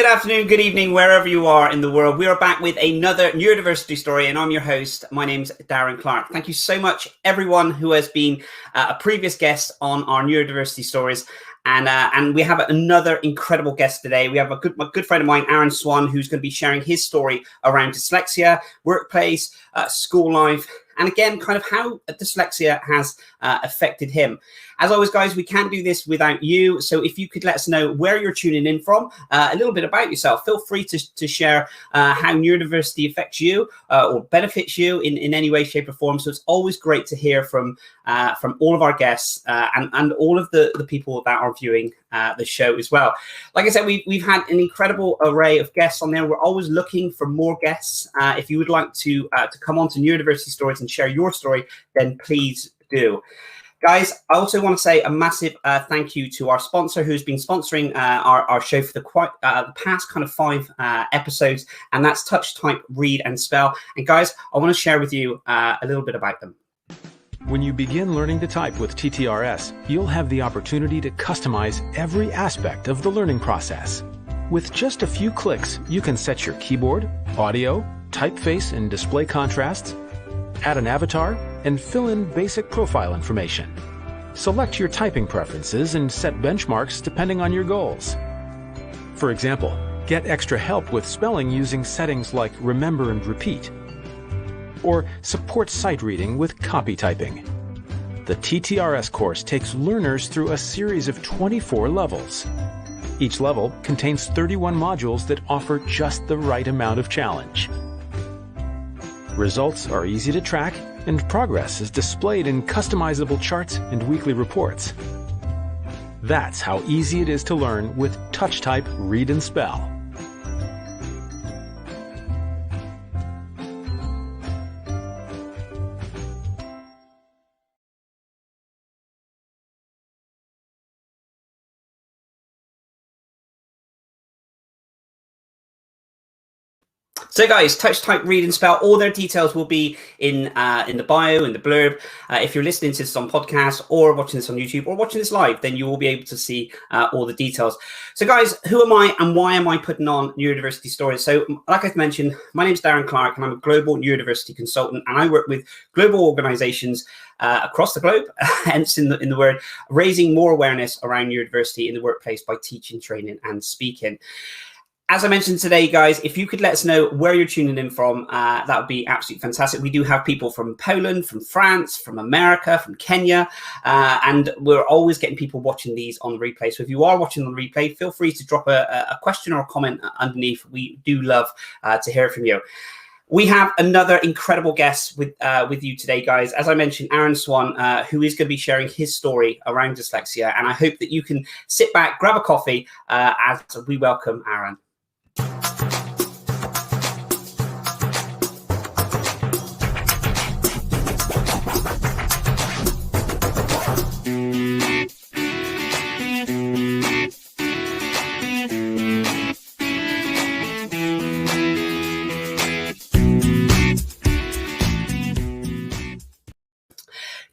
Good afternoon, good evening, wherever you are in the world. We are back with another Neurodiversity story, and I'm your host. My name's Darren Clark. Thank you so much, everyone who has been a previous guest on our Neurodiversity stories. And we have another incredible guest today. We have a good friend of mine, Aaron Swan, who's going to be sharing his story around dyslexia, workplace, school life, and again, kind of how dyslexia has affected him. As always, guys, we can't do this without you. So if you could let us know where you're tuning in from, a little bit about yourself. Feel free to share how neurodiversity affects you or benefits you in any way, shape, or form. So it's always great to hear from all of our guests and all of the people that are viewing the show as well. Like I said, we've had an incredible array of guests on there. We're always looking for more guests. If you would like to come on to Neurodiversity Stories and share your story, then please do. Guys, I also want to say a massive thank you to our sponsor who's been sponsoring our show for the past kind of 5 episodes, and that's Touch, Type, Read and Spell. And guys, I want to share with you a little bit about them. When you begin learning to type with TTRS, you'll have the opportunity to customize every aspect of the learning process. With just a few clicks, you can set your keyboard, audio, typeface and display contrasts, add an avatar, and fill in basic profile information. Select your typing preferences and set benchmarks depending on your goals. For example, get extra help with spelling using settings like Remember and Repeat, or support sight reading with copy typing. The TTRS course takes learners through a series of 24 levels. Each level contains 31 modules that offer just the right amount of challenge. Results are easy to track, and progress is displayed in customizable charts and weekly reports. That's how easy it is to learn with Touch, Type, Read and Spell. So guys, Touch, Type, Read and Spell, all their details will be in the bio, in the blurb. If you're listening to this on podcast or watching this on YouTube or watching this live, then you will be able to see all the details. So guys, who am I and why am I putting on Neurodiversity Stories? So like I've mentioned, my name is Darren Clark and I'm a global neurodiversity consultant, and I work with global organizations across the globe, hence in the word, raising more awareness around neurodiversity in the workplace by teaching, training and speaking. As I mentioned today, guys, if you could let us know where you're tuning in from, that would be absolutely fantastic. We do have people from Poland, from France, from America, from Kenya, and we're always getting people watching these on replay. So if you are watching on replay, feel free to drop a question or a comment underneath. We do love to hear from you. We have another incredible guest with you today, guys. As I mentioned, Aaron Swan, who is going to be sharing his story around dyslexia. And I hope that you can sit back, grab a coffee as we welcome Aaron.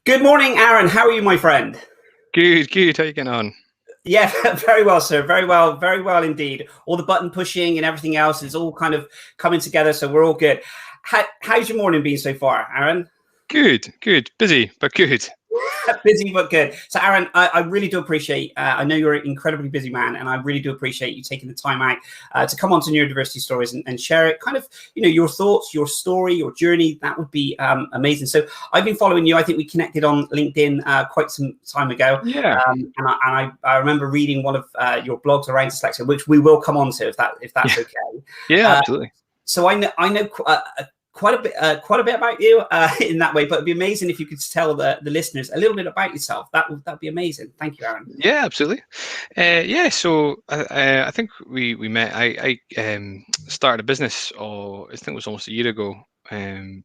Good morning, Aaron. How are you, my friend? Good. How are you getting on? Yeah, very well, sir. Very well indeed. All the button pushing and everything else is all kind of coming together, so we're all good. How's your morning been so far, Aaron? Good. Busy, but good. Busy but good. So Aaron, I really do appreciate, I know you're an incredibly busy man, and I really do appreciate you taking the time out to come on to Neurodiversity Stories and share it, kind of, your thoughts, your story, your journey. That would be amazing. So I've been following you. I think we connected on LinkedIn quite some time ago. Yeah. And I remember reading one of your blogs around dyslexia, which we will come on to if that's okay. Yeah, absolutely. So I know quite a bit about you in that way, but it'd be amazing if you could tell the listeners a little bit about yourself. That'd be amazing. Thank you, Aaron. Yeah, absolutely. So I think we met. I started a business, I think it was almost a year ago,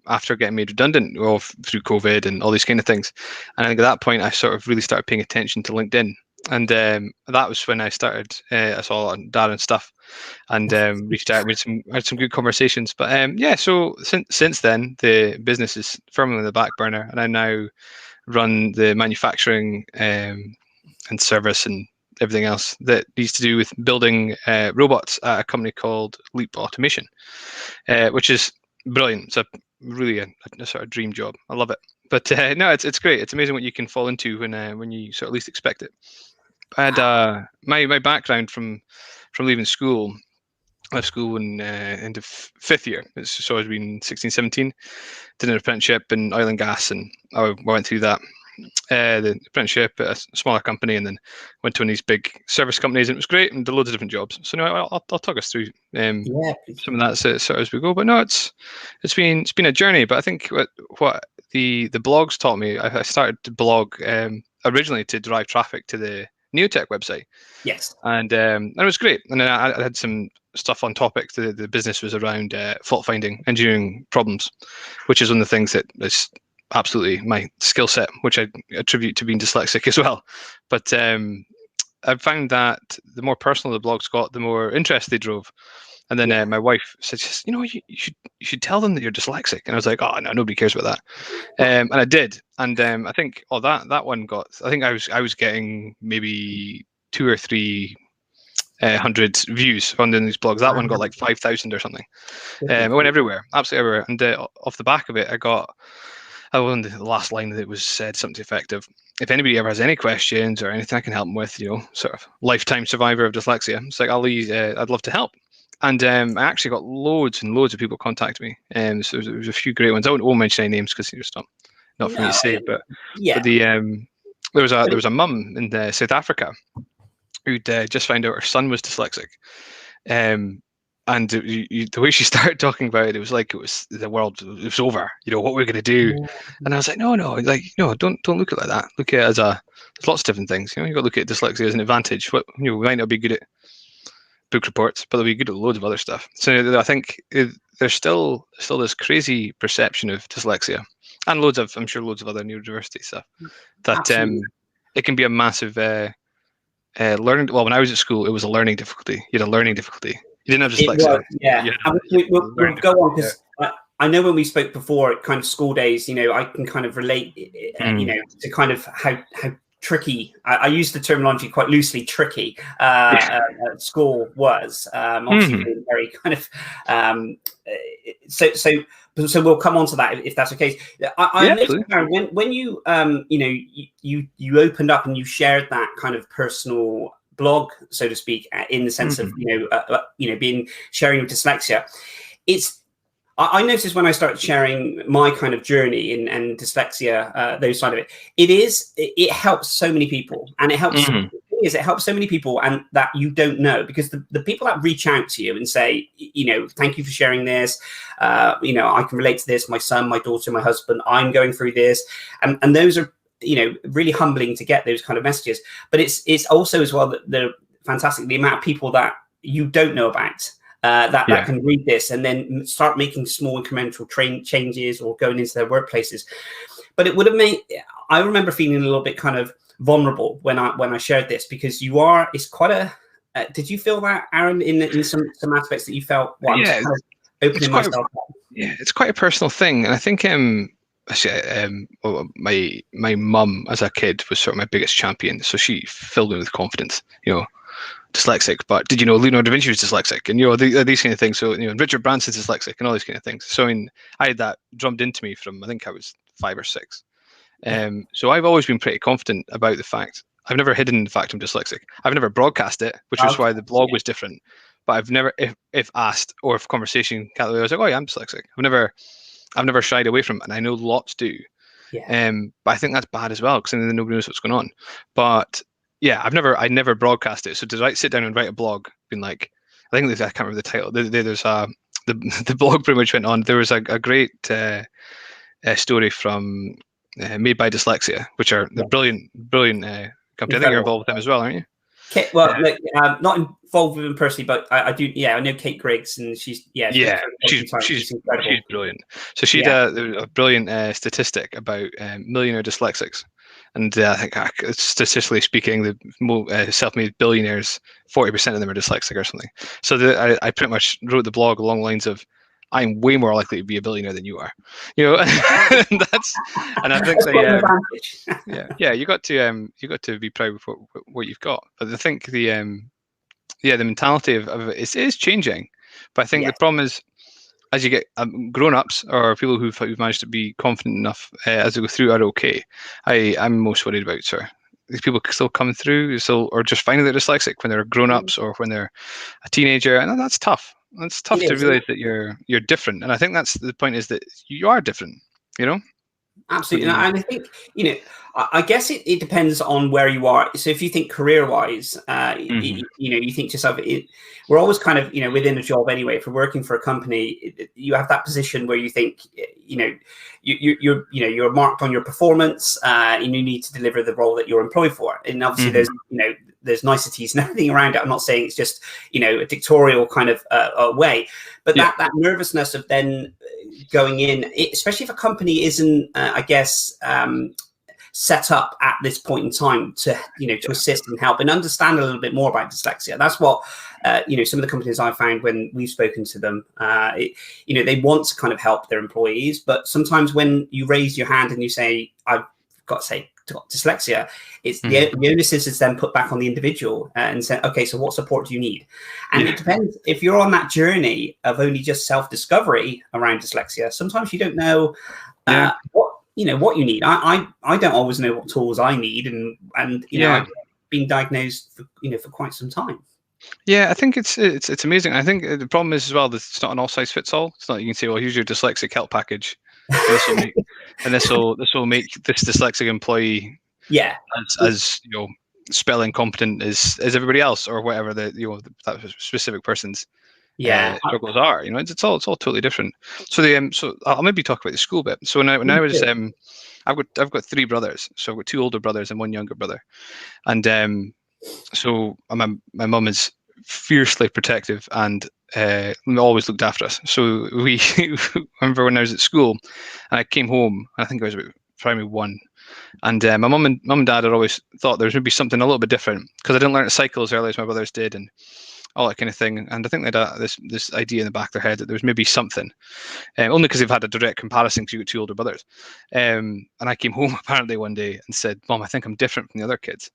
after getting made redundant through COVID and all these kind of things. And I think at that point I sort of really started paying attention to LinkedIn. And that was when I started. I saw Darren's stuff, and reached out. We had some good conversations. But so since then, the business is firmly on the back burner, and I now run the manufacturing and service and everything else that needs to do with building robots at a company called Leap Automation, which is brilliant. It's a really a sort of dream job. I love it. But no, it's great. It's amazing what you can fall into when you sort of least expect it. I had my background from leaving school. I left school in into fifth year. So I was been 16, 17. Did an apprenticeship in oil and gas, and I went through that. The apprenticeship at a smaller company, and then went to one of these big service companies, and it was great, and did loads of different jobs. So no, I'll talk us through some of that sort of as we go. But no, it's been a journey. But I think what the blogs taught me, I started to blog originally to drive traffic to the Neotech website. Yes. And it was great. And then I had some stuff on topic. The business was around fault finding, engineering problems, which is one of the things that is absolutely my skill set, which I attribute to being dyslexic as well. But I found that the more personal the blogs got, the more interest they drove. And then my wife said, you should tell them that you're dyslexic. And I was like, oh no, nobody cares about that. And I did. And I think that one got. I think I was getting maybe 200 or 300 views on these blogs. That one got like 5,000 or something. It went everywhere, absolutely everywhere. And off the back of it, I got. On the last line that was said something effective. If anybody ever has any questions or anything I can help them with, sort of lifetime survivor of dyslexia, it's like I'd love to help. And I actually got loads and loads of people contact me. So there was a few great ones. I won't mention any names because it's not for me to say. But there was a mum in South Africa who'd just found out her son was dyslexic. And the way she started talking about it, it was like the world was over. What we're going to do. And I was like, no, don't look at it like that. Look at it as there's lots of different things. You've got to look at dyslexia as an advantage. We might not be good at book reports, but they'll be good at loads of other stuff. So I think there's still this crazy perception of dyslexia, and I'm sure loads of other neurodiversity stuff, that it can be a massive learning. Well, when I was at school, it was a learning difficulty. You had a learning difficulty. You didn't have dyslexia. We'll go on because I know when we spoke before, kind of school days, I can kind of relate, to kind of how tricky, I use the terminology quite loosely, tricky school was. Obviously very kind of, so we'll come on to that if that's the case. I noticed when you, you opened up and you shared that kind of personal blog, so to speak, in the sense of being sharing with dyslexia. I noticed when I started sharing my kind of journey and dyslexia, those side of it, it helps so many people, and it helps. It helps so many people, and that you don't know, because the people that reach out to you and say, thank you for sharing this. I can relate to this. My son, my daughter, my husband, I'm going through this, and those are really humbling to get those kind of messages. But it's also as well that they're fantastic, the amount of people that you don't know about that can read this and then start making small incremental changes or going into their workplaces. But it would have I remember feeling a little bit kind of vulnerable when I shared this, because it's quite a did you feel that, Aaron, in some aspects that you felt I'm kind of opening myself up? Yeah, it's quite a personal thing, and I think my mum as a kid was sort of my biggest champion, so she filled me with confidence. Dyslexic, but did you know Leonardo da Vinci was dyslexic, and these kind of things. So Richard Branson's dyslexic, and all these kind of things. So I had that drummed into me from I think I was 5 or 6. So I've always been pretty confident about the fact. I've never hidden the fact I'm dyslexic. I've never broadcast it, which was why the blog was different. But I've never, if asked or if conversation, I was like, oh yeah, I'm dyslexic. I've never shied away from it, and I know lots do. But I think that's bad as well, because then nobody knows what's going on. But yeah, I never broadcast it. So to sit down and write a blog, being like, I think I can't remember the title. There's the blog pretty much went on. There was a great story from Made by Dyslexia, which are the brilliant company. I think you're involved with them as well, aren't you? Not involved with them personally, but I do. Yeah, I know Kate Griggs, and she's incredible. She's brilliant. So she had a brilliant statistic about millionaire dyslexics, and I think statistically speaking, the self-made billionaires, 40% of them are dyslexic or something. So I pretty much wrote the blog along the lines of, I'm way more likely to be a billionaire than you are. And I think That's quite an advantage. you got to be proud of what you've got. But I think the mentality of it is changing. But I think the problem is, as you get grown-ups or people who've managed to be confident enough as they go through are okay. I'm most worried about, these people still coming through, or just finding they're dyslexic when they're grown-ups or when they're a teenager, and that's tough. It's tough to realize that you're different, and I think that's the point, is that you are different. Absolutely. And I think, I guess it depends on where you are. So if you think career-wise, you think to yourself, we're always kind of, within a job anyway. If we're working for a company, you have that position where you think, you're marked on your performance, and you need to deliver the role that you're employed for. And obviously there's niceties and everything around it. I'm not saying it's just, a dictatorial kind of way, but that nervousness of then going in, especially if a company isn't, set up at this point in time to assist and help and understand a little bit more about dyslexia. That's what some of the companies I've found when we've spoken to them, they want to kind of help their employees, but sometimes when you raise your hand and you say, I've got dyslexia, it's the onus is then put back on the individual and say, okay, so what support do you need? And it depends. If you're on that journey of only just self-discovery around dyslexia, sometimes you don't know what you need. I don't always know what tools I need, and I've been diagnosed for quite some time. Yeah, I think it's amazing. I think the problem is as well that it's not an all size fits all. It's not you can say, well, here's your dyslexic help package, and this will make this dyslexic employee as spelling competent as everybody else, or whatever that specific person's struggles are. It's all totally different. So I'll maybe talk about the school bit. So when I was I've got three brothers. So I've got two older brothers and one younger brother, and so my mum is fiercely protective and always looked after us. So we remember when I was at school and I came home, I think I was about primary 1, and my mum and dad had always thought there was maybe something a little bit different because I didn't learn to cycle as early as my brothers did and all that kind of thing. And I think they had this idea in the back of their head that there was maybe something, only because they've had a direct comparison because you've got two older brothers. And I came home apparently one day and said, Mom, I think I'm different from the other kids.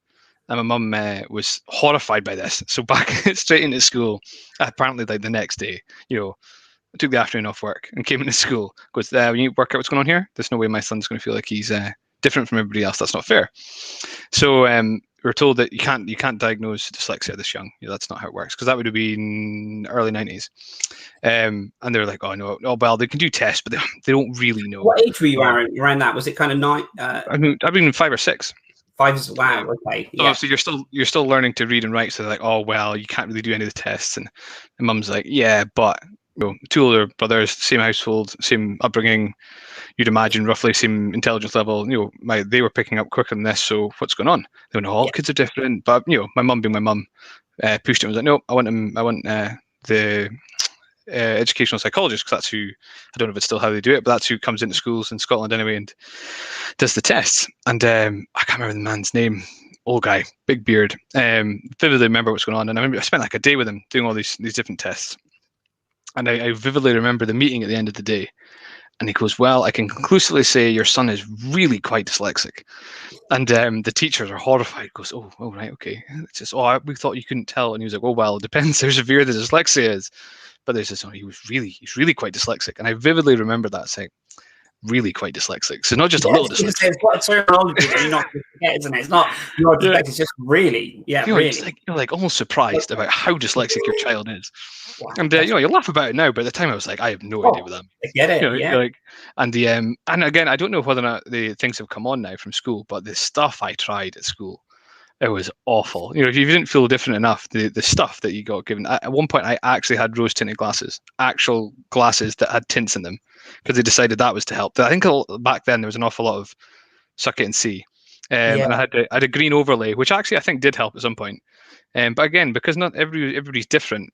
And my mum was horrified by this. So back straight into school, apparently like the next day, I took the afternoon off work and came into school. Goes, we need to work out what's going on here. There's no way my son's going to feel like he's different from everybody else. That's not fair. So we're told that you can't diagnose dyslexia this young. That's not how it works, because that would have been early 90s. And they were like, oh no, well, they can do tests, but they don't really know. What age were you around that? Was it kind of 9? I've been 5 or 6. 5 is wow. Okay. Yeah. So you're still learning to read and write. So they're like, oh well, you can't really do any of the tests. And mum's like, yeah, but two older brothers, same household, same upbringing. You'd imagine roughly same intelligence level. They were picking up quicker than this. So what's going on? They went, all kids are different. But my mum being my mum, pushed it and was like, no, I want the educational psychologist, because that's who, I don't know if it's still how they do it, but that's who comes into schools in Scotland anyway and does the tests. And I can't remember the man's name, old guy, big beard. Vividly remember what's going on. And I remember I spent like a day with him doing all these different tests. And I vividly remember the meeting at the end of the day. And he goes, well, I can conclusively say your son is really quite dyslexic. And the teachers are horrified. He goes, oh, right, okay. It's just, we thought you couldn't tell. And he was like, well, it depends how severe the dyslexia is. But there's this, he's really quite dyslexic. And I vividly remember that saying, really quite dyslexic. So not just a little dyslexic. It's quite a terminology that you're not going to forget, isn't it? It's not you're dyslexic, it's just really, really. You're like almost surprised about how dyslexic your child is. Wow. And you laugh about it now, but at the time I was like, I have no idea what that means. I get it, and again, I don't know whether or not the things have come on now from school, but the stuff I tried at school, it was awful. If you didn't feel different enough, the stuff that you got given. At one point, I actually had rose-tinted glasses, actual glasses that had tints in them, because they decided that was to help. I think back then there was an awful lot of suck it and see. And I had a green overlay, which actually I think did help at some point. But again, because not everybody's different,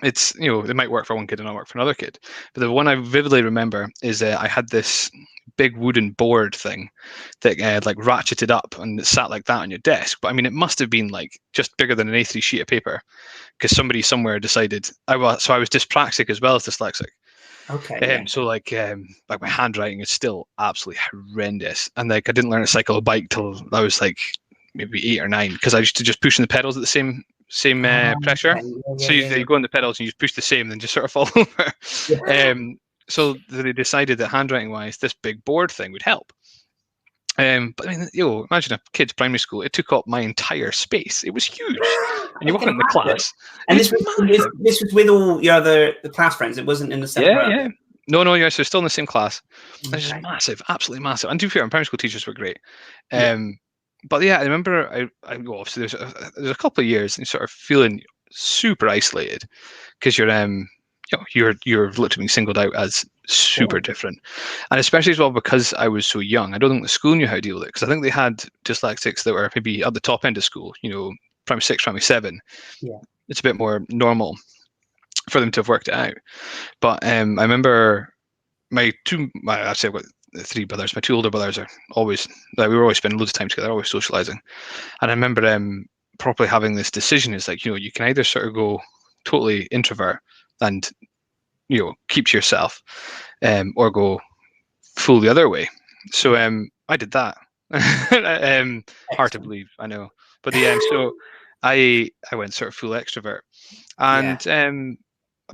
it's it might work for one kid and not work for another kid. But the one I vividly remember is I had this big wooden board thing that like ratcheted up and it sat like that on your desk. But I mean, it must have been like just bigger than an A3 sheet of paper, because somebody somewhere decided. So I was dyspraxic as well as dyslexic. Okay. So like my handwriting is still absolutely horrendous, and like I didn't learn to cycle a bike till I was like maybe 8 or 9, because I used to just push in the pedals at the same pressure. Okay. So you go on the pedals and you just push the same, then just sort of fall over. Yeah. So they decided that handwriting wise, this big board thing would help. But I mean, imagine a kid's primary school. It took up my entire space. It was huge, and you walk in the class. And this was with all your the class friends. It wasn't in the separate. Yeah. No, yeah. So still in the same class. Okay. It's just massive, absolutely massive. And to be fair, primary school teachers were great. But yeah, I remember obviously there's a couple of years and sort of feeling super isolated because you're literally being singled out as super different, and especially as well because I was so young. I don't think the school knew how to deal with it, because I think they had dyslexics that were maybe at the top end of school, primary 6, primary 7. Yeah, it's a bit more normal for them to have worked it out. But I remember actually I've got 3 brothers. My 2 older brothers are always we were always spending loads of time together, always socializing. And I remember properly having this decision. Is like, you can either sort of go totally introvert and keep to yourself, or go full the other way. So I did that. Hard to believe, I know, but so I went sort of full extrovert, and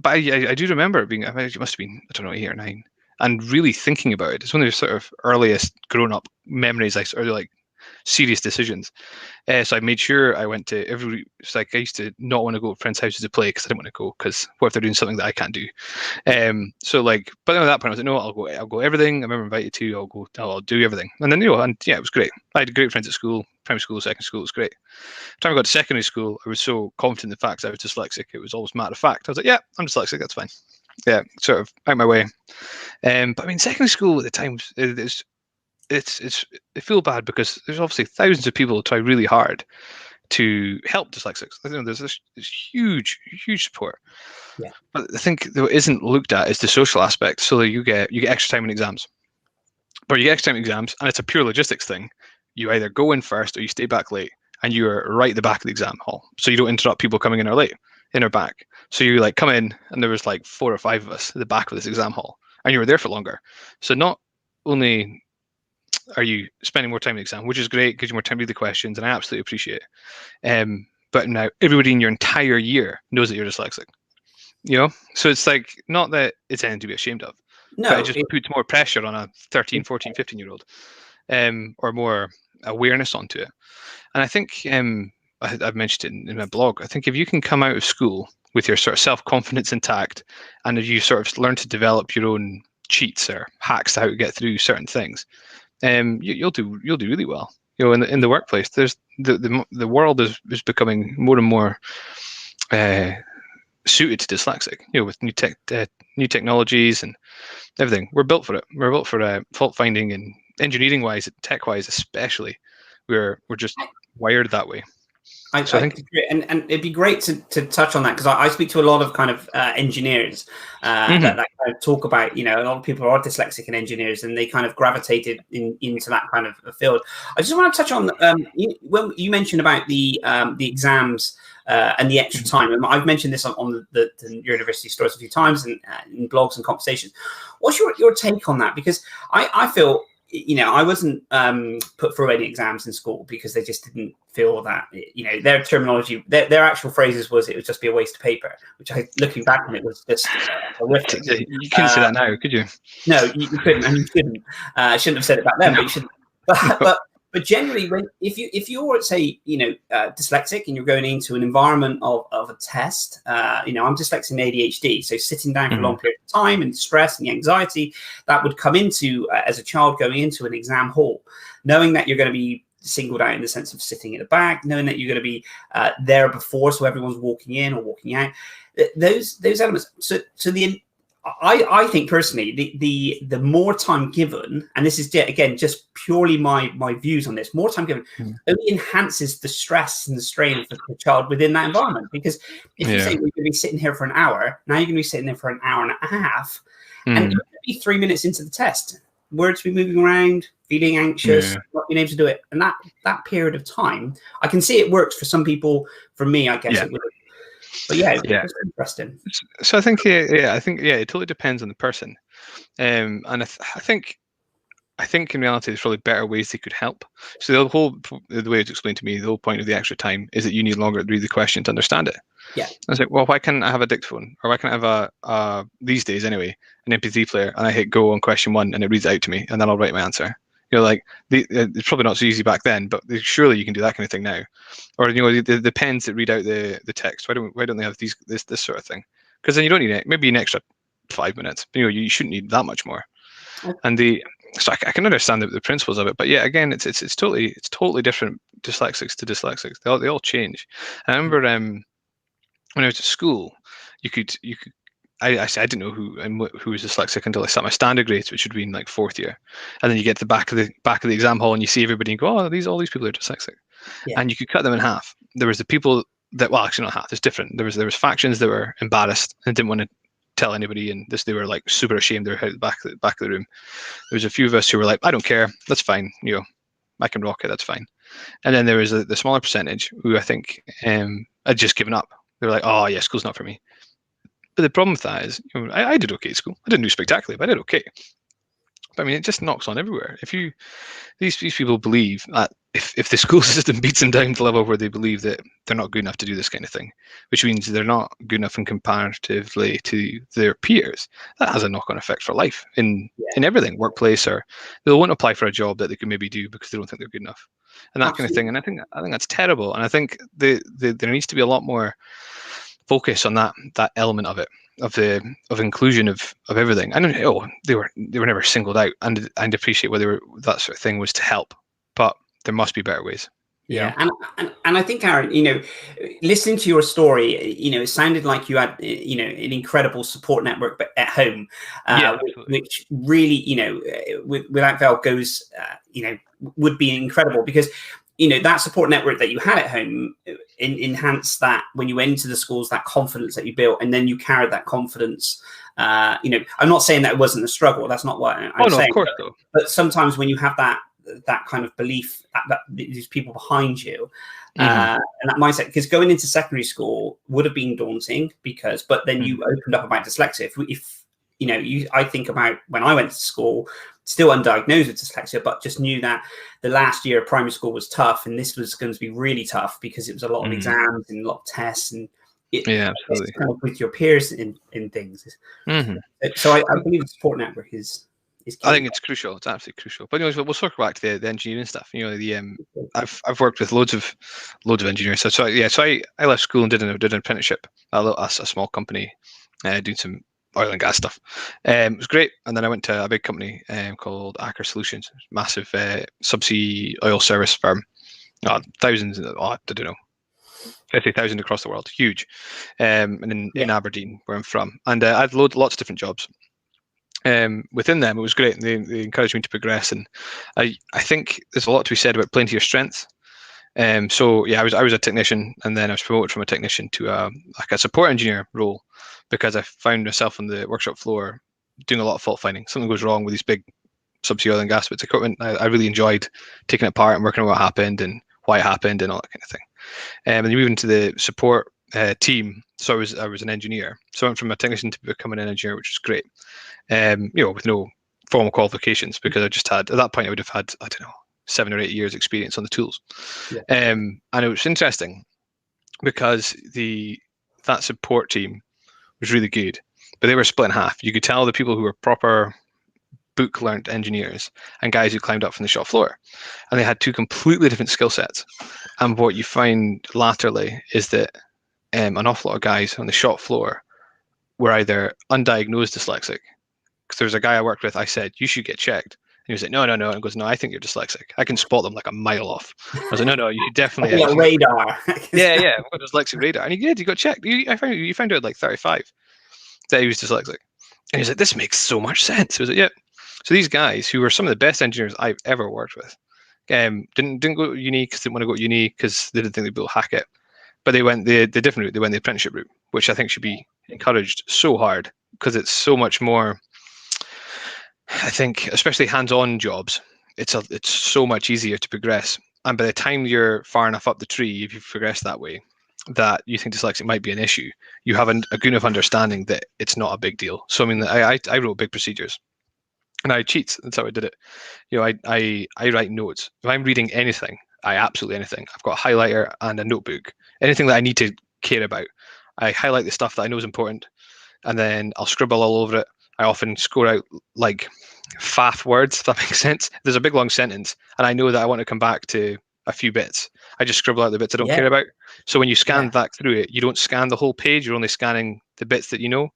but I do remember it being, it must have been, I don't know, 8 or 9, and really thinking about it. It's one of the sort of earliest grown-up memories, or like serious decisions. So I made sure I went to every. It's like I used to not want to go to friends' houses to play because I didn't want to go, because what if they're doing something that I can't do? So like, but then at that point I was like, no, I'll go everything. I remember invited to. I'll do everything. And then and yeah, it was great. I had great friends at school, primary school, secondary school. It was great. By the time I got to secondary school, I was so confident in the fact that I was dyslexic. It was almost matter of fact. I was like, yeah, I'm dyslexic. That's fine. Yeah, sort of out my way. But I mean, secondary school at the time, I feel bad because there's obviously thousands of people who try really hard to help dyslexics. There's this huge support. Yeah. But I think what isn't looked at is the social aspect. So that you get extra time in exams, but you get extra time in exams, and it's a pure logistics thing. You either go in first or you stay back late, and you're right at the back of the exam hall, so you don't interrupt people coming in or back. So you like come in, and there was like 4 or 5 of us at the back of this exam hall, and you were there for longer. So not only are you spending more time in the exam, which is great, gives you more time to read the questions, and I absolutely appreciate it. But now everybody in your entire year knows that you're dyslexic. So it's like, not that it's anything to be ashamed of, but it just puts more pressure on a 13, 14, 15-year-old, or more awareness onto it. And I think I've mentioned it in my blog. I think if you can come out of school with your sort of self-confidence intact, and if you sort of learn to develop your own cheats or hacks to how to get through certain things, you'll do really well. In the workplace, there's the world is becoming more and more suited to dyslexic. With new technologies and everything. We're built for it. We're built for fault finding, and engineering wise, tech wise especially. We're just wired that way. I think, and it'd be great to touch on that, because I speak to a lot of kind of engineers that kind of talk about, a lot of people are dyslexic and engineers, and they kind of gravitated into that kind of field. I just want to touch on when you mentioned about the exams and the extra time. And I've mentioned this on the Neurodiversity Stories a few times, and in blogs and conversations. What's your take on that? Because I feel, I wasn't put through any exams in school because they just didn't feel that, their terminology, their actual phrases was, it would just be a waste of paper, which looking back on it was just horrific. You couldn't say that now, could you? No, you couldn't, and you shouldn't. I shouldn't have said it back then, but you shouldn't. But generally, if you're, say, dyslexic, and you're going into an environment of a test, I'm dyslexic and ADHD, so sitting down for a long period of time, and stress and the anxiety that would come into as a child going into an exam hall, knowing that you're going to be singled out in the sense of sitting in the back, knowing that you're going to be there before, so everyone's walking in or walking out. Those elements. So I think personally, the more time given, and this is again just purely my views on this, more time given only enhances the stress and the strain for the child within that environment. Because if you say we're going to be sitting here for an hour, now you're going to be sitting there for an hour and a half, and you're going to be 3 minutes into the test, words be moving around, feeling anxious, not being able to do it, and that period of time, I can see it works for some people. For me, I guess it would. But yeah, Yeah. it's interesting. So I think it totally depends on the person, and I think in reality there's probably better ways they could help. So the way it's explained to me, the whole point of the extra time is that you need longer to read the question to understand it. Yeah. I was like, well, why can't I have a dictaphone, or why can't I have a these days anyway, an MP3 player, and I hit go on question 1 and it reads it out to me, and then I'll write my answer. Like it's probably not so easy back then, but surely you can do that kind of thing now. Or the pens that read out the text. Why don't they have this sort of thing? Because then you don't need it. Maybe an extra 5 minutes. You shouldn't need that much more. And so I can understand the principles of it, but yeah, again, it's totally different. Dyslexics to dyslexics, they all change. I remember when I was at school, I didn't know who was dyslexic until I sat my standard grades, which would be in like 4th year, and then you get to the back of the exam hall and you see everybody and go, oh, all these people are dyslexic, and you could cut them in half. There was the people that, well, actually not half. It's different. There was factions that were embarrassed and didn't want to tell anybody, and they were like super ashamed. They were at the back of the room. There was a few of us who were like, I don't care, that's fine, I can rock it, that's fine. And then there was the smaller percentage who I think had just given up. They were like, oh yeah, school's not for me. But the problem with that is, I did okay at school. I didn't do spectacularly, but I did okay. But I mean, it just knocks on everywhere. If these people believe that if the school system beats them down to the level where they believe that they're not good enough to do this kind of thing, which means they're not good enough in comparatively to their peers, that has a knock-on effect for life in everything, workplace, or they won't apply for a job that they could maybe do because they don't think they're good enough, and that kind of thing. And I think that's terrible. And I think there needs to be a lot more focus on that element of it, of inclusion of everything. I don't they were never singled out, and appreciate whether that sort of thing was to help, but there must be better ways. Yeah, and I think, Aaron, listening to your story, it sounded like you had, an incredible support network at home, which really, without fail goes, would be incredible, because that support network that you had at home enhanced that when you went into the schools, that confidence that you built, and then you carried that confidence. I'm not saying that it wasn't a struggle. That's not what I'm saying. Of course, but sometimes when you have that kind of belief that these people behind you, and that mindset, because going into secondary school would have been daunting, but then you opened up about dyslexia. I think about when I went to school, still undiagnosed with dyslexia, but just knew that the last year of primary school was tough, and this was going to be really tough because it was a lot of exams and a lot of tests, and absolutely, kind of with your peers in things. So I believe the support network is key. I think it's crucial. It's absolutely crucial. But anyways, we'll circle back to the engineering stuff. I've worked with loads of engineers. So I left school and did an apprenticeship at a small company, doing some oil and gas stuff. It was great. And then I went to a big company called Aker Solutions, massive subsea oil service firm. Thousands, I don't know, 50,000 across the world, huge. And in Aberdeen, where I'm from. And I had lots of different jobs. Within them, it was great. They encouraged me to progress. And I think there's a lot to be said about playing to your strengths. I was a technician, and then I was promoted from a technician to a support engineer role, because I found myself on the workshop floor doing a lot of fault finding. Something goes wrong with these big subsea oil and gas bits of equipment. I really enjoyed taking it apart and working on what happened and why it happened and all that kind of thing. And you move into the support team. So I was an engineer. So I went from a technician to becoming an engineer, which was great. With no formal qualifications, because I just had, at that point, I would have had, 7 or 8 years experience on the tools. And it was interesting because that support team was really good, but they were split in half. You could tell the people who were proper book learned engineers and guys who climbed up from the shop floor, and they had two completely different skill sets. And what you find latterly is that an awful lot of guys on the shop floor were either undiagnosed dyslexic, because there was a guy I worked with, I said, you should get checked. And he was like, no. And he goes, no, I think you're dyslexic. I can spot them like a mile off. I was like, no, you should definitely. Radar. Yeah, dyslexic radar. And he did. He got checked. You found out at like 35 that he was dyslexic. And he was like, this makes so much sense. He was like, yeah. So these guys, who were some of the best engineers I've ever worked with, didn't go to uni because they didn't want to go to uni because they didn't think they'd be able to hack it. But they went the different route. They went the apprenticeship route, which I think should be encouraged so hard, because it's so much more. I think, especially hands-on jobs, it's so much easier to progress. And by the time you're far enough up the tree, if you've progressed that way, that you think dyslexia might be an issue, you have a good enough understanding that it's not a big deal. So I mean, I wrote big procedures, and I cheat. That's how I did it. You know, I write notes. If I'm reading anything, absolutely anything, I've got a highlighter and a notebook. Anything that I need to care about, I highlight the stuff that I know is important, and then I'll scribble all over it. I often score out like faff words, if that makes sense. There's a big long sentence, and I know that I want to come back to a few bits. I just scribble out the bits I don't care about. So when you scan back through it, you don't scan the whole page. You're only scanning the bits that you know.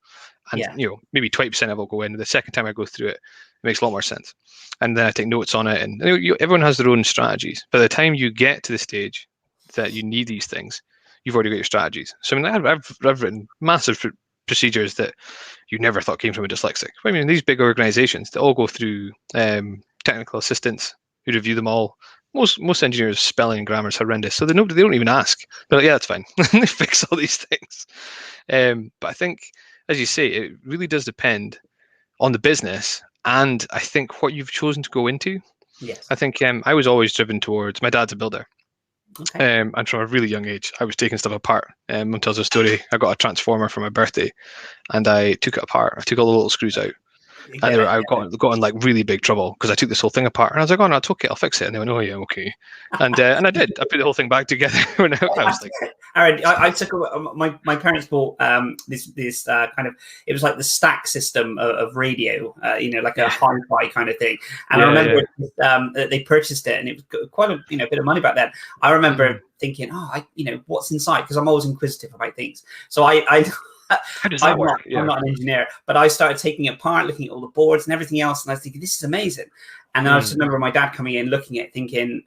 And you know, maybe 20% of it will go in. The second time I go through it, it makes a lot more sense. And then I take notes on it. And everyone has their own strategies. By the time you get to the stage that you need these things, you've already got your strategies. So I mean, I've written massive procedures that you never thought came from a dyslexic. I mean, these big organizations, they all go through technical assistants who review them all. Most engineers' spelling and grammar is horrendous, so they don't even ask. They're like, yeah, that's fine. They fix all these things. But I think, as you say, it really does depend on the business, and I think what you've chosen to go into. Yes. I think I was always driven towards. My dad's a builder. Okay. And from a really young age, I was taking stuff apart. Mum tells a story. I got a transformer for my birthday, and I took it apart. I took all the little screws out. And I got in like really big trouble because I took this whole thing apart, and I was like, "Oh no, it's okay, I'll fix it." And they went, "Oh yeah, okay." And I did. I put the whole thing back together. When I was like, Aaron, I took my parents bought this kind of, it was like the stack system of radio, you know, like a hi-fi kind of thing. And I remember they purchased it, and it was quite a bit of money back then. I remember thinking, what's inside, because I'm always inquisitive about things. So how does that work? I'm not an engineer, but I started taking it apart, looking at all the boards and everything else, and I was thinking, this is amazing. And then I just remember my dad coming in, looking at it, thinking,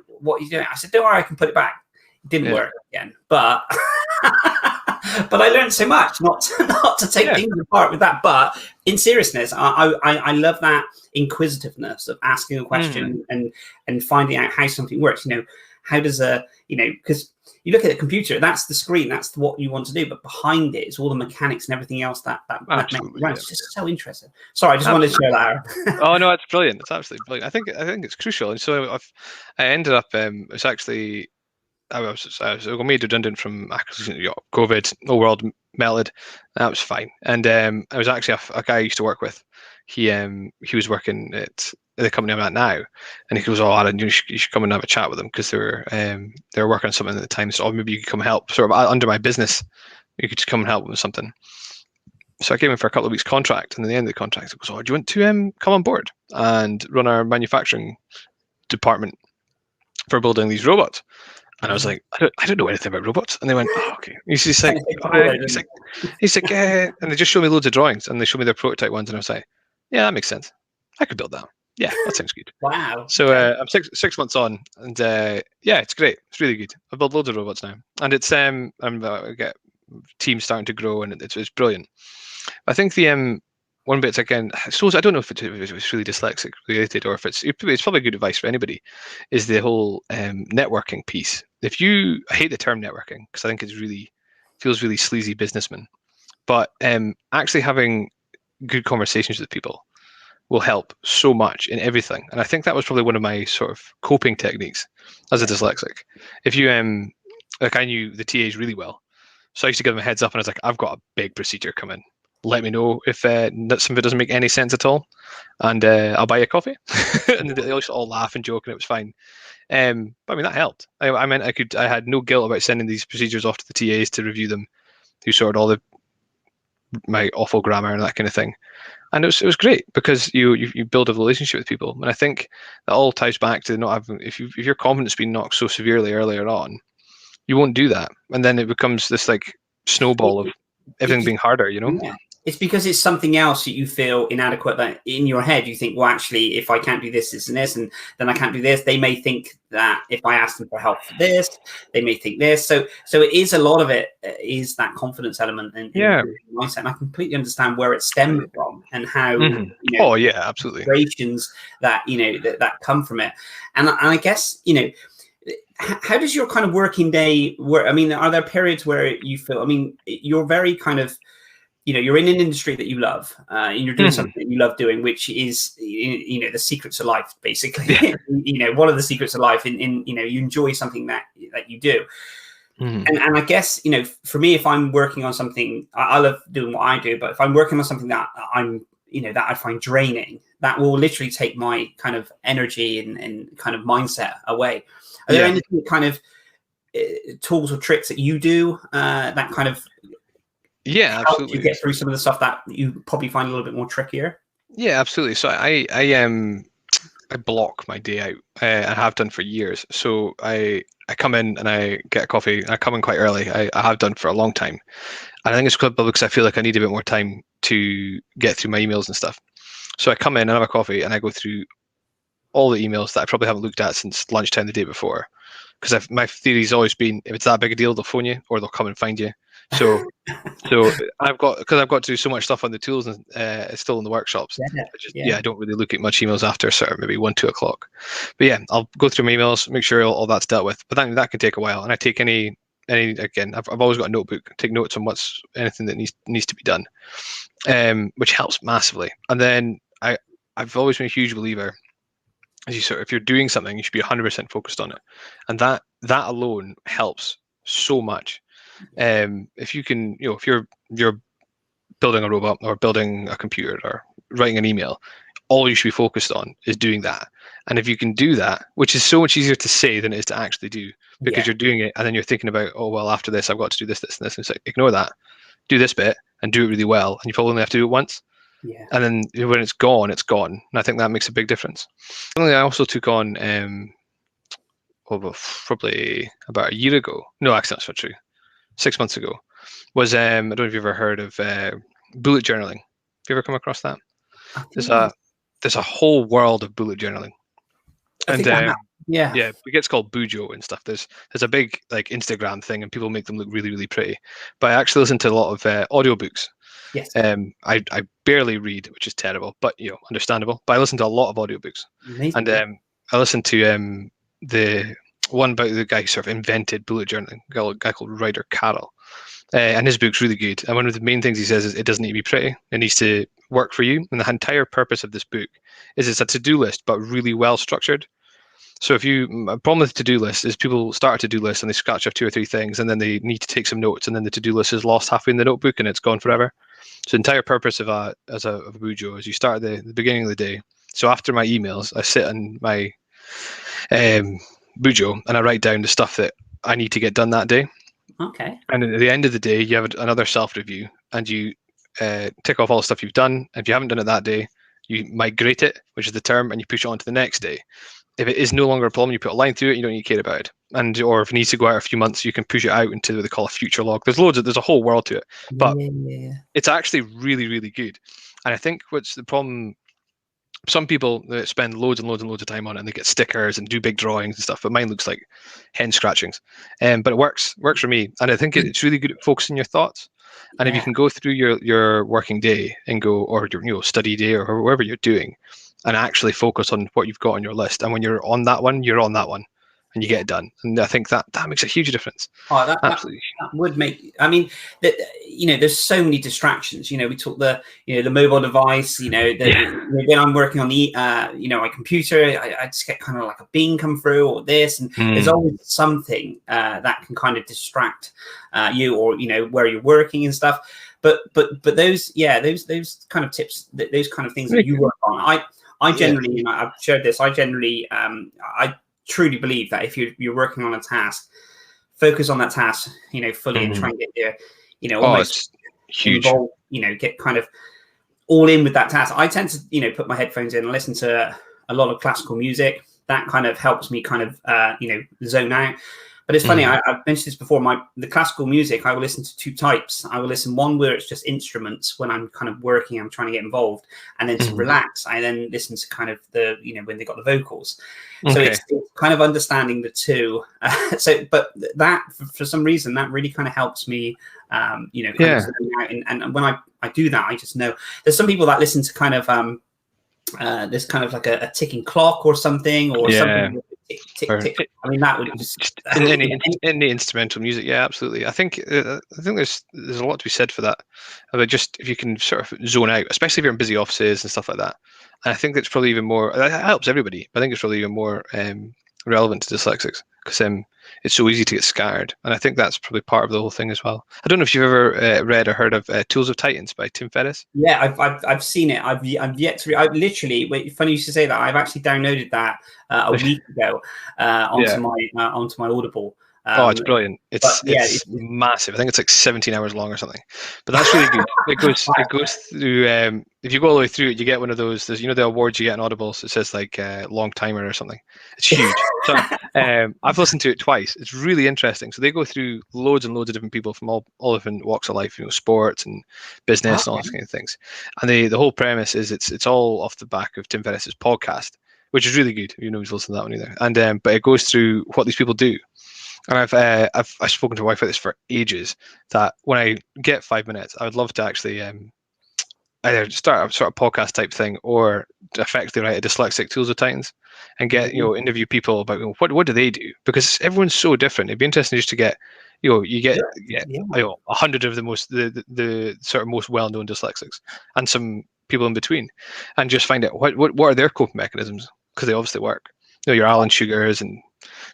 what are you doing? I said, don't worry, I can put it back. It didn't work again, but but I learned so much not to take things apart with that. But in seriousness, I love that inquisitiveness of asking a question and finding out how something works. How does because you look at the computer, that's the screen, that's what you want to do, but behind it is all the mechanics and everything else that makes it run. It's just so interesting. Sorry, I just wanted to share that. Oh no, it's brilliant. It's absolutely brilliant. I think it's crucial. And so I ended up. It's actually I was made redundant from COVID. The world melted. That was fine. And I was actually a guy I used to work with. He was working at the company I'm at now, and he goes, "Oh, Aaron, you should come and have a chat with them because they were working on something at the time. So maybe you could come help, sort of under my business. You could just come and help them with something." So I came in for a couple of weeks contract, and at the end of the contract, it goes, "Oh, do you want to come on board and run our manufacturing department for building these robots?" And I was like, I don't know anything about robots. And they went, "Oh, okay." He's like, yeah. And they just showed me loads of drawings, and they showed me their prototype ones, and I was like, yeah, that makes sense. I could build that. Yeah, that sounds good. Wow. So I'm six months on, and it's great. It's really good. I build loads of robots now, and it's I get teams starting to grow, and it's brilliant. I think the one bit again, I suppose I don't know if it's really dyslexic related or if it's probably good advice for anybody, is the whole networking piece. I hate the term networking because I think feels really sleazy businessman, but actually having good conversations with people will help so much in everything. And I think that was probably one of my sort of coping techniques as a dyslexic. If you I knew the TAs really well, so I used to give them a heads up, and I was like, I've got a big procedure coming. Let me know if some of it doesn't make any sense at all, and I'll buy you a coffee. And they all laugh and joke, and it was fine. But I mean, that helped. I meant I had no guilt about sending these procedures off to the TAs to review them, who sorted all my awful grammar and that kind of thing. And it was great because you build a relationship with people. And I think that all ties back to not having, if your confidence being knocked so severely earlier on, you won't do that. And then it becomes this like snowball of everything being harder, Yeah. It's because it's something else that you feel inadequate, that in your head you think, well, actually, if I can't do this, this, and this, and then I can't do this, they may think that if I ask them for help for this, they may think this. So it is, a lot of it is that confidence element in mindset. And I completely understand where it stems from and how, absolutely, frustrations that, that come from it. And I guess, how does your kind of working day work? I mean, are there periods where you feel, you're very kind of, you're in an industry that you love, and you're doing something that you love doing, which is, the secrets of life, basically. One of the secrets of life you enjoy something that you do. And I guess, for me, if I'm working on something, I love doing what I do, but if I'm working on something that that I find draining, that will literally take my kind of energy and kind of mindset away. Are there any kind of tools or tricks that you do that kind of help absolutely. you get through some of the stuff that you probably find a little bit more trickier? Yeah, absolutely. So I block my day out. I have done for years. So I come in and I get a coffee. I come in quite early. I have done for a long time. And I think it's because I feel like I need a bit more time to get through my emails and stuff. So I come in and have a coffee and I go through all the emails that I probably haven't looked at since lunchtime the day before. Because my theory's always been, if it's that big a deal, they'll phone you or they'll come and find you. So I've got to do so much stuff on the tools and it's still in the workshops. I don't really look at much emails after sort of maybe 1-2 o'clock. But yeah, I'll go through my emails, make sure all that's dealt with. But that can take a while. And I take any again, I've always got a notebook, take notes on anything that needs to be done, which helps massively. And then I've always been a huge believer, if you're doing something, you should be 100% focused on it, and that alone helps so much. If you can, if you're building a robot or building a computer or writing an email, all you should be focused on is doing that. And if you can do that, which is so much easier to say than it is to actually do, because you're doing it and then you're thinking about, oh well, after this I've got to do this, this, and this. And it's like, ignore that, do this bit and do it really well, and you probably only have to do it once. Yeah. And then when it's gone, it's gone. And I think that makes a big difference. Something I also took on probably about a year ago. No, actually that's not true. 6 months ago was I don't know if you've ever heard of bullet journaling. Have you ever come across that? There's a whole world of bullet journaling. And it gets called Bujo and stuff. There's a big like Instagram thing and people make them look really, really pretty. But I actually listen to a lot of audiobooks. Yes. I barely read, which is terrible, but understandable. But I listen to a lot of audiobooks. Amazing. And I listened to the one about the guy who sort of invented bullet journaling, a guy called Ryder Carroll. And his book's really good. And one of the main things he says is it doesn't need to be pretty. It needs to work for you. And the entire purpose of this book is it's a to-do list, but really well structured. So a problem with to-do lists is people start a to-do list and they scratch off 2 or 3 things and then they need to take some notes and then the to-do list is lost halfway in the notebook and it's gone forever. So the entire purpose of a Bujo is you start at the beginning of the day. So after my emails, I sit on my Bujo and I write down the stuff that I need to get done that day. Okay. And at the end of the day, you have another self-review and you tick off all the stuff you've done. And if you haven't done it that day, you migrate it, which is the term, and you push it on to the next day. If it is no longer a problem, you put a line through it, you don't need to care about it. Or if it needs to go out a few months, you can push it out into what they call a future log. There's a whole world to it. But it's actually really, really good. And I think what's the problem, some people that spend loads and loads and loads of time on it and they get stickers and do big drawings and stuff, but mine looks like hen scratchings. But it works for me. And I think it's really good at focusing your thoughts. And if you can go through your working day and go, or your study day or whatever you're doing, and actually focus on what you've got on your list. And when you're on that one, you're on that one and you get it done. And I think that makes a huge difference. Oh, absolutely. That would make, I mean, there's so many distractions. We talk the mobile device, when I'm working on the, my computer, I just get kind of like a bing come through or this, and there's always something that can kind of distract you or, where you're working and stuff. But those kind of tips, those kind of things that you work on, I generally, I've shared this, I generally, I truly believe that if you're working on a task, focus on that task, fully and try and get there, almost huge, involved, get kind of all in with that task. I tend to, put my headphones in and listen to a lot of classical music. That kind of helps me kind of, zone out. But it's funny, I've mentioned this before, the classical music, I will listen to 2 types. I will listen one where it's just instruments when I'm kind of working, I'm trying to get involved. And then to relax, I then listen to kind of the, when they got the vocals. So it's kind of understanding the two. But that, for some reason, that really kind of helps me, kind of zoning out. And when I do that, I just know. There's some people that listen to kind of, there's kind of like a ticking clock or something, or something. Tick. I mean, that would just in the instrumental music. Yeah, absolutely. I think there's a lot to be said for that. About just if you can sort of zone out, especially if you're in busy offices and stuff like that. And I think it's probably even more. That helps everybody. But I think it's probably even more relevant to dyslexics because it's so easy to get scattered. And I think that's probably part of the whole thing as well. I don't know if you've ever read or heard of Tools of Titans by Tim Ferriss. Yeah, I've seen it. I've yet to read. I literally, wait, funny you should say that. I've actually downloaded that a week ago onto my Audible. It's brilliant. It's massive. I think it's like 17 hours long or something. But that's really good. It goes through. If you go all the way through it, you get one of those. There's the awards you get in Audible. So it says like long timer or something. It's huge. So I've listened to it twice. It's really interesting. So they go through loads and loads of different people from all different walks of life. Sports and business and all those kind of things. And the whole premise is it's all off the back of Tim Ferriss's podcast, which is really good. Who's listened to that one either. And but it goes through what these people do. And I've spoken to my wife about this for ages, that when I get 5 minutes, I would love to actually either start a sort of podcast type thing or effectively write a dyslexic Tools of Titans and get, interview people about what do they do, because everyone's so different. It'd be interesting just to get, you get 100 of the sort of most well-known dyslexics and some people in between, and just find out what are their coping mechanisms, because they obviously work. Your Alan Sugars and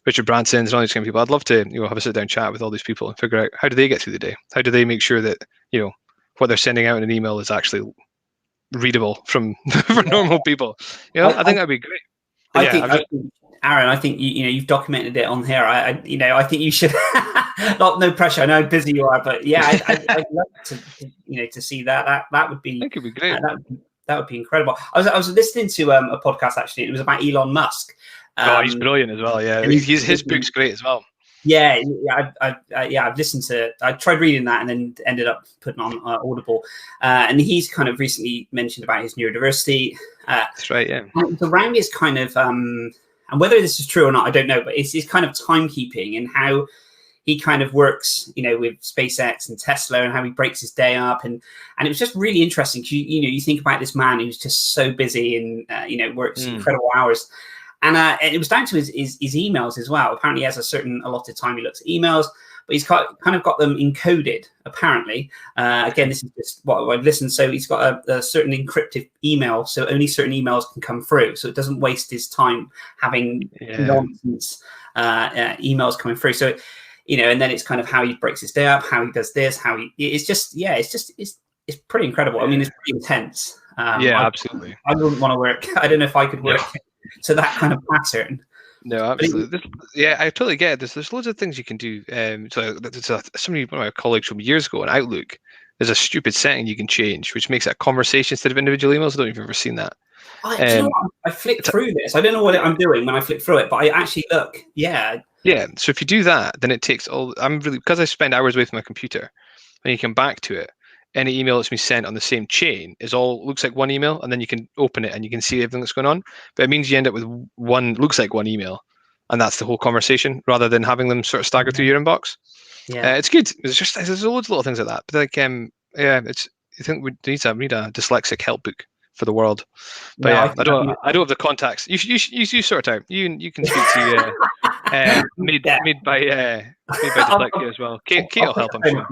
Richard Branson's and all these kind of people. I'd love to, have a sit down chat with all these people and figure out how do they get through the day? How do they make sure that, what they're sending out in an email is actually readable for normal people? I think that'd be great. I think, Aaron, I think you've documented it on here. I think you should. No pressure. I know how busy you are, but I'd love to see that. That would be. I think it'd be great. That would be incredible. I was listening to a podcast actually. It was about Elon Musk. He's brilliant as well. Yeah, his book's great as well. Yeah, I've listened to. I tried reading that and then ended up putting on Audible. And he's kind of recently mentioned about his neurodiversity. That's right. Yeah. Around his kind of, and whether this is true or not, I don't know. But it's his kind of timekeeping and how he kind of works, with SpaceX and Tesla, and how he breaks his day up, and it was just really interesting. You think about this man who's just so busy and works incredible hours. And it was down to his emails as well. Apparently, he has a certain allotted time he looks at emails, but he's kind of got them encoded, apparently. Again, this is just what I've listened. So he's got a certain encrypted email, so only certain emails can come through. So it doesn't waste his time having nonsense emails coming through. So, and then it's kind of how he breaks his day up, how he does this, it's pretty incredible. I mean, it's pretty intense. Absolutely. I wouldn't want to work. I don't know if I could work to that kind of pattern. No, absolutely. I totally get it. There's loads of things you can do. One of my colleagues from years ago in Outlook, there's a stupid setting you can change, which makes it a conversation instead of individual emails. I don't know if you've ever seen that. I flick through this. I don't know what I'm doing when I flick through it, but I actually look. Yeah. Yeah. So if you do that, then it takes because I spend hours away from my computer, when you come back to it, any email that's been sent on the same chain looks like one email, and then you can open it and you can see everything that's going on. But it means you end up with looks like one email, and that's the whole conversation, rather than having them sort of stagger through your inbox. Yeah, it's good. There's loads of little things like that. But I think we need a dyslexic help book for the world. But I don't have the contacts. You sort it out. You can speak to made by Dyslexia as well. Kate will help, I'm sure.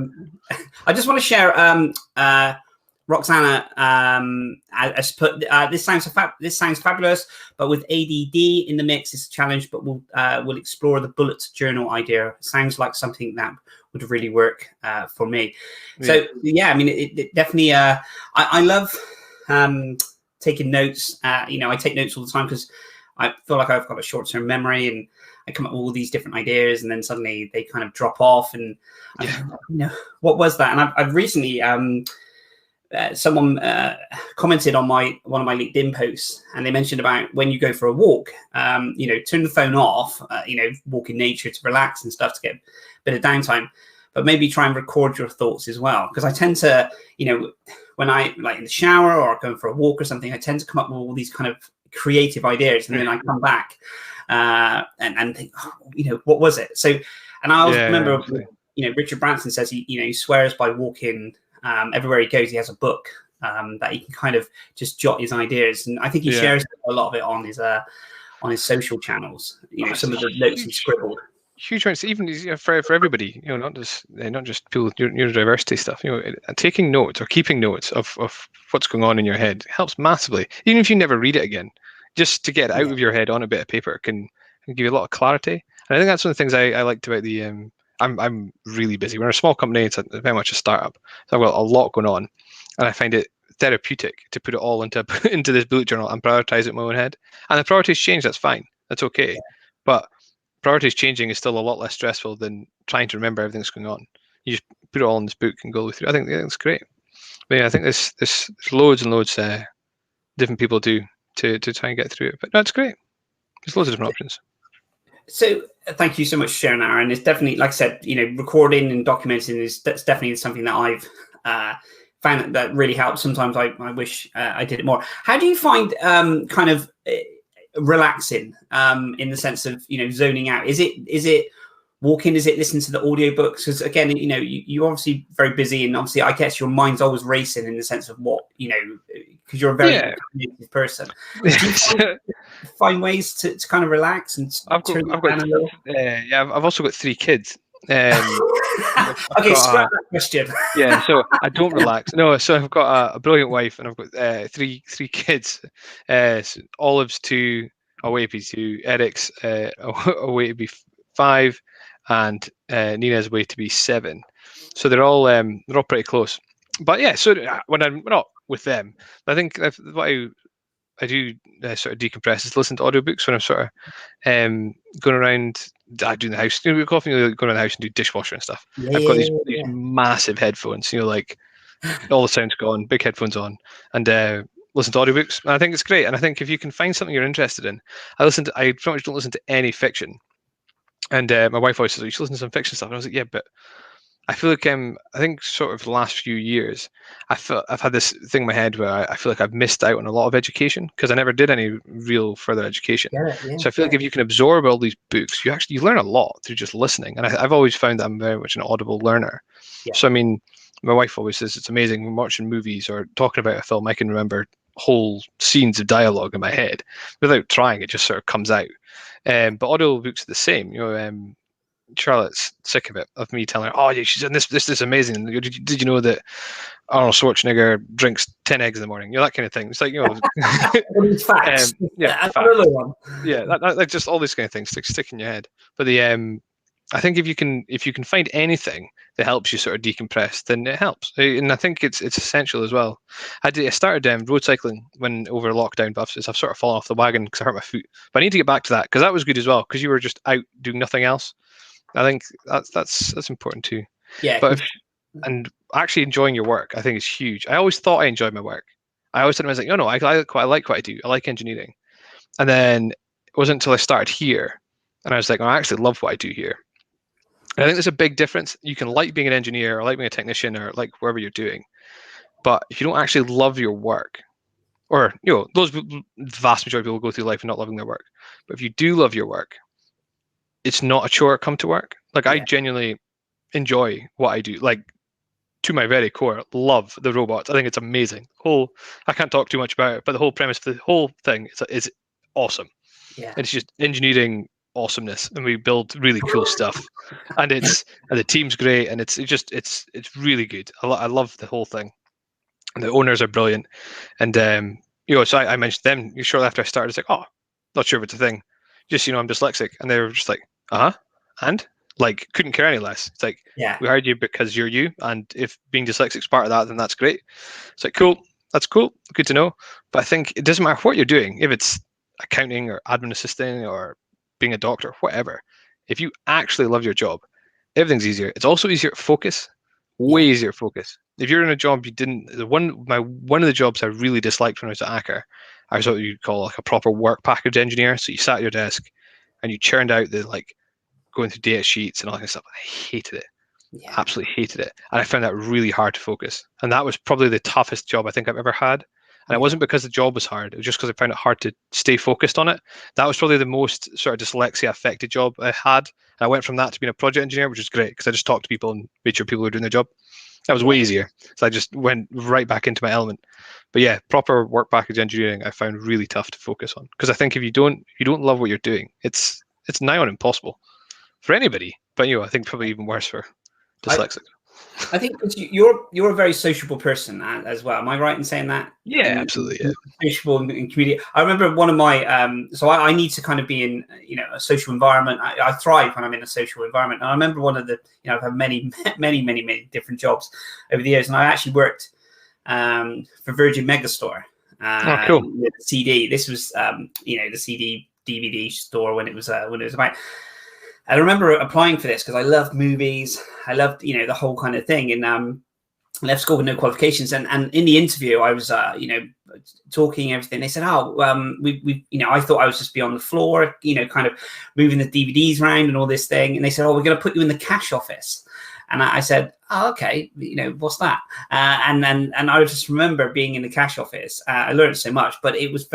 I just want to share. Roxana has put this sounds fabulous, but with ADD in the mix, it's a challenge. But we'll explore the bullet journal idea. Sounds like something that would really work for me. So I mean, it definitely. I love taking notes. I take notes all the time because I feel like I've got a short-term memory, and I come up with all these different ideas, and then suddenly they kind of drop off. And what was that? And I've recently someone commented on one of my LinkedIn posts, and they mentioned about when you go for a walk, turn the phone off, walk in nature to relax and stuff, to get a bit of downtime, but maybe try and record your thoughts as well. Because I tend to, when I like in the shower or going for a walk or something, I tend to come up with all these kind of creative ideas, and then I come back and think, what was it? So, and I always remember, Richard Branson says he swears by walking. Everywhere he goes, he has a book that he can kind of just jot his ideas, and I think he shares a lot of it on his social channels. Some of the notes he scribbled. Huge amounts, even for everybody. Not just people neurodiversity stuff. Taking notes or keeping notes of what's going on in your head helps massively. Even if you never read it again, just to get it out of your head on a bit of paper can give you a lot of clarity. And I think that's one of the things I liked about the. I'm really busy. We're a small company. It's very much a startup, so I've got a lot going on, and I find it therapeutic to put it all into into this bullet journal and prioritize it in my own head. And the priorities change. That's fine. That's okay. But priorities changing is still a lot less stressful than trying to remember everything that's going on. You just put it all in this book and go through. I think that's great. But yeah, I think there's loads and loads different people do to try and get through it. But no, it's great. There's loads of different options. So thank you so much for sharing that, Aaron. It's definitely, like I said, recording and documenting that's definitely something that I've found that really helps. Sometimes I wish I did it more. How do you find kind of relaxing in the sense of zoning out? Is it walking? Is it listening to the audiobooks? Because again, you're obviously very busy, and obviously I guess your mind's always racing in the sense of what because you're a very creative person. Do you find ways to kind of relax and I've also got 3 kids. Okay, scrap that question. Yeah, so I don't relax. No, so I've got a brilliant wife, and I've got three kids. So Olive's 2, away to be 2. Eric's away to be 5, and Nina's away to be 7. So they're all pretty close. But yeah, so when I'm not with them, I think what I do sort of decompress is listen to audiobooks when I'm sort of going around doing the house. We're often going around the house and do dishwasher and stuff. I've got these massive headphones, like all the sound's gone, big headphones on, and listen to audiobooks. And I think it's great. And I think if you can find something you're interested in, I pretty much don't listen to any fiction. And my wife always says, you should listen to some fiction stuff. And I was like, yeah, but I feel like I think sort of the last few years, I've had this thing in my head where I feel like I've missed out on a lot of education because I never did any real further education. So I feel like if you can absorb all these books, you learn a lot through just listening. And I've always found that I'm very much an audible learner. So I mean, my wife always says it's amazing when watching movies or talking about a film, I can remember whole scenes of dialogue in my head without trying. It just sort of comes out. But audio books are the same. Charlotte's sick of it, of me telling her, oh yeah, she's done this is amazing. Did you know that Arnold Schwarzenegger drinks 10 eggs in the morning? That kind of thing. It's like, facts. Facts. Like just all these kind of things stick in your head. But I think if you can find anything that helps you sort of decompress, then it helps. And I think it's essential as well. I started road cycling when over lockdown, but I've sort of fallen off the wagon because I hurt my foot. But I need to get back to that because that was good as well, because you were just out doing nothing else. I think that's important too. Yeah. But and actually enjoying your work, I think, is huge. I always thought I enjoyed my work. I always thought I was like, no, I like what I do. I like engineering. And then it wasn't until I started here, and I was like, I actually love what I do here. And I think there's a big difference. You can like being an engineer or like being a technician or like wherever you're doing, but if you don't actually love your work, or those vast majority of people go through life not loving their work. But if you do love your work, it's not a chore come to work. Like I genuinely enjoy what I do. Like to my very core, love the robots. I think it's amazing. I can't talk too much about it, but the whole premise of the whole thing is awesome. Yeah. It's just engineering awesomeness, and we build really cool stuff. And the team's great, and it's really good. I love the whole thing. And the owners are brilliant. And so I mentioned them shortly after I started. It's like, oh, not sure if it's a thing. Just I'm dyslexic, and they were just like, and like couldn't care any less. It's like, we hired you because you're you, and if being dyslexic is part of that, then that's great. It's like, cool, that's cool, good to know. But I think it doesn't matter what you're doing, if it's accounting or admin assisting or being a doctor, whatever. If you actually love your job, everything's easier. It's also easier to focus, way easier to focus. If you're in a job you didn't, one of the jobs I really disliked when I was at Acker, I was what you'd call like a proper work package engineer. So you sat at your desk and you churned out the going through data sheets and all that kind of stuff. I hated it. Absolutely hated it. And I found that really hard to focus. And that was probably the toughest job I think I've ever had. And it wasn't because the job was hard. It was just because I found it hard to stay focused on it. That was probably the most sort of dyslexia affected job I had. And I went from that to being a project engineer, which was great because I just talked to people and made sure people were doing their job. That was way easier. So I just went right back into my element. But yeah, proper work package engineering I found really tough to focus on. Because I think if you don't love what you're doing, it's nigh on impossible for anybody. But I think probably even worse for dyslexics. I think because you're a very sociable person as well. Am I right in saying that? Yeah, And absolutely. Yeah. Sociable and community. I remember one of my so I need to kind of be in a social environment. I thrive when I'm in a social environment. And I remember one of the I've had many different jobs over the years, and I actually worked for Virgin Megastore. Cool. With CD. This was the CD DVD store when it was about. I remember applying for this because I loved movies. I loved, the whole kind of thing. And left school with no qualifications. And in the interview, I was, talking everything. They said, we I thought I was just be on the floor, kind of moving the DVDs around and all this thing. And they said, we're going to put you in the cash office. And I said, okay, what's that? And I just remember being in the cash office. I learned so much, but it was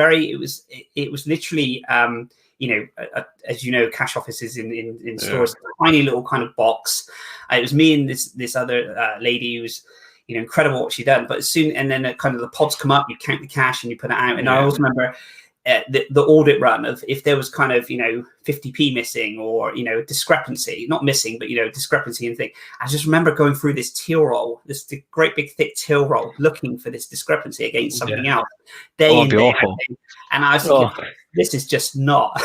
literally, as you know, cash offices in stores, tiny little kind of box. It was me and this other lady who was, incredible what she'd done. But and then kind of the pods come up, you count the cash and you put it out. And I also remember the audit run of if there was kind of 50p missing or discrepancy, not missing, but discrepancy and thing. I just remember going through this till roll, this great big thick till roll, looking for this discrepancy against something else. Day in, day out. And I was thinking, this is just not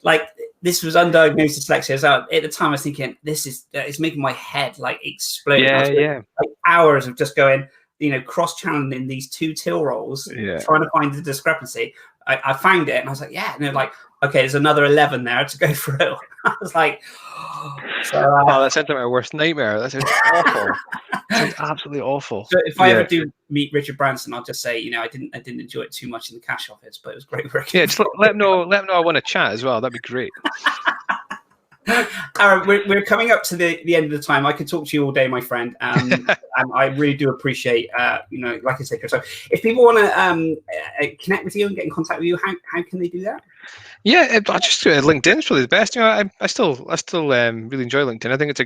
like this was undiagnosed dyslexia. So at the time, I was thinking, it's making my head like explode. Like hours of just going, cross-channeling these two till rolls, trying to find the discrepancy. I found it, and I was like, okay, there's another 11 there to go through. I was like, that sounds like my worst nightmare. That sounds awful. That sounds absolutely awful. So if I ever do meet Richard Branson, I'll just say, I didn't enjoy it too much in the cash office, but it was great work. Yeah, just let them know. Let them know I want to chat as well. That'd be great. Aaron, we're coming up to the end of the time. I could talk to you all day, my friend, and I really do appreciate, like I said, so if people want to connect with you and get in contact with you, how can they do that? Yeah, just LinkedIn is really the best. I still really enjoy LinkedIn. I think it's a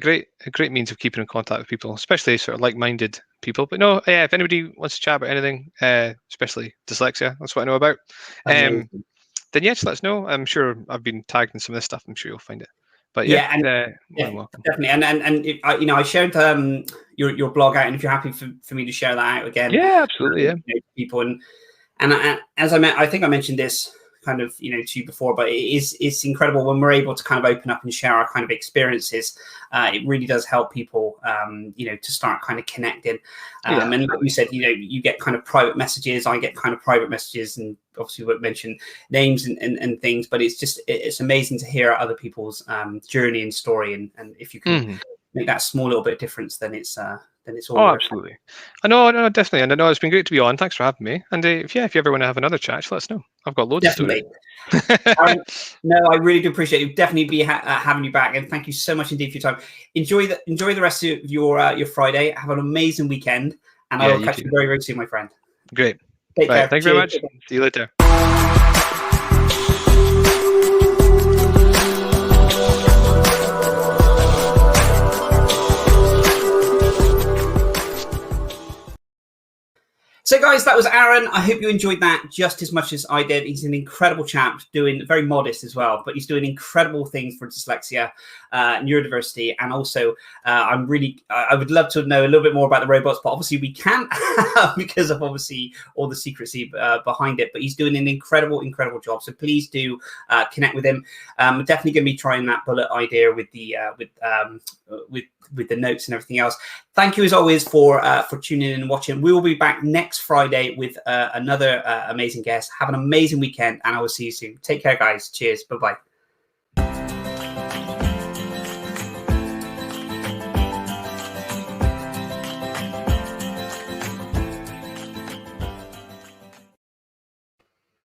great means of keeping in contact with people, especially sort of like-minded people. But if anybody wants to chat about anything, especially dyslexia, that's what I know about. Then just let us know. I'm sure I've been tagged in some of this stuff. I'm sure you'll find it. But definitely. And I shared your blog out, and if you're happy for me to share that out again, absolutely, people and as I think I mentioned this kind of to you before, but it's incredible when we're able to kind of open up and share our kind of experiences. It really does help people to start kind of connecting, and like you said, you get kind of private messages, I get kind of private messages, and obviously we won't mention names and things, but it's amazing to hear other people's journey and story, and if you can make that small little bit of difference, then it's all absolutely. I know, definitely, and I know it's been great to be on. Thanks for having me. And if you ever want to have another chat, just let us know. I've got loads of stories. No, I really do appreciate it. Definitely be having you back, and thank you so much indeed for your time. Enjoy the rest of your Friday. Have an amazing weekend, and I will catch you very, very soon, my friend. Great. Take care. Thank you very much. See you later. So guys, that was Aaron. I hope you enjoyed that just as much as I did. He's an incredible chap, very modest as well, but he's doing incredible things for dyslexia, neurodiversity, and also I would love to know a little bit more about the robots, but obviously we can't because of obviously all the secrecy behind it, but he's doing an incredible job. So please do connect with him. I'm definitely going to be trying that bullet idea with the notes and everything else. Thank you as always for tuning in and watching. We will be back next Friday with another amazing guest. Have an amazing weekend, and I will see you soon. Take care, guys. Cheers. Bye-bye.